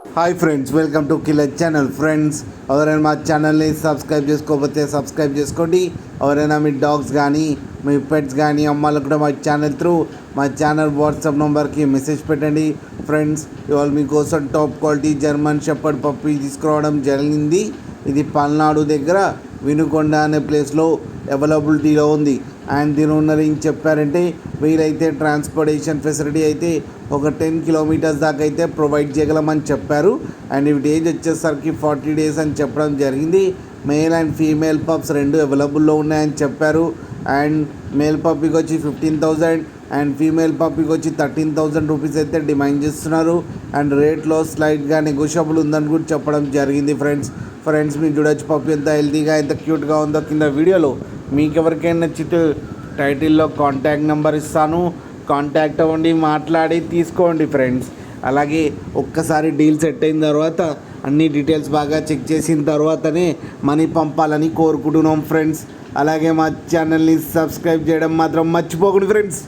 Hi friends, welcome to killer channel. Friends, ఎవరైనా మా ఛానల్ని సబ్స్క్రైబ్ చేసుకోకపోతే సబ్స్క్రైబ్ చేసుకోండి. ఎవరైనా మీ డాగ్స్ కానీ మీ పెట్స్ కానీ అమ్మాలకు కూడా మా ఛానల్ త్రూ మా ఛానల్ వాట్సాప్ నెంబర్కి మెసేజ్ పెట్టండి. ఫ్రెండ్స్, ఇవాళ మీకోసం top quality German shepherd puppy తీసుకురావడం జరిగింది. ఇది పల్నాడు దగ్గర వినుకొండ అనే ప్లేస్లో అవైలబిలిటీలో ఉంది. అండ్ దీని ఓనర్ ఏం చెప్పారంటే, వీలైతే ట్రాన్స్పోర్టేషన్ ఫెసిలిటీ అయితే ఒక 10 కిలోమీటర్స్ దాకా అయితే ప్రొవైడ్ చేయగలమని చెప్పారు. అండ్ వీటి ఏజ్ వచ్చేసరికి 40 డేస్ అని చెప్పడం జరిగింది. మేల్ అండ్ ఫీమేల్ పప్స్ రెండు అవైలబుల్లో ఉన్నాయని చెప్పారు. అండ్ మేల్ పప్పీకి వచ్చి 15,000 అండ్ ఫీమేల్ పప్పీకి వచ్చి 13,000 రూపీస్ అయితే డిమాండ్ చేస్తున్నారు. అండ్ రేట్లో స్లైట్గా నెగోషియబుల్ ఉందని కూడా చెప్పడం జరిగింది. ఫ్రెండ్స్ మీరు చూడొచ్చు పప్పీ ఎంత హెల్తీగా ఎంత క్యూట్గా ఉందో కింద వీడియోలో. మీకు ఎవరికైనా నచ్చితే టైటిల్లో కాంటాక్ట్ నెంబర్ ఇస్తాను, కాంటాక్ట్ అవ్వండి, మాట్లాడి తీసుకోండి ఫ్రెండ్స్. అలాగే ఒక్కసారి డీల్ సెట్ అయిన తర్వాత అన్ని డీటెయిల్స్ బాగా చెక్ చేసిన తర్వాతనే మనీ పంపాలని కోరుకుంటున్నాం ఫ్రెండ్స్. అలాగే మా ఛానల్ని సబ్స్క్రైబ్ చేయడం మాత్రం మర్చిపోకండి ఫ్రెండ్స్.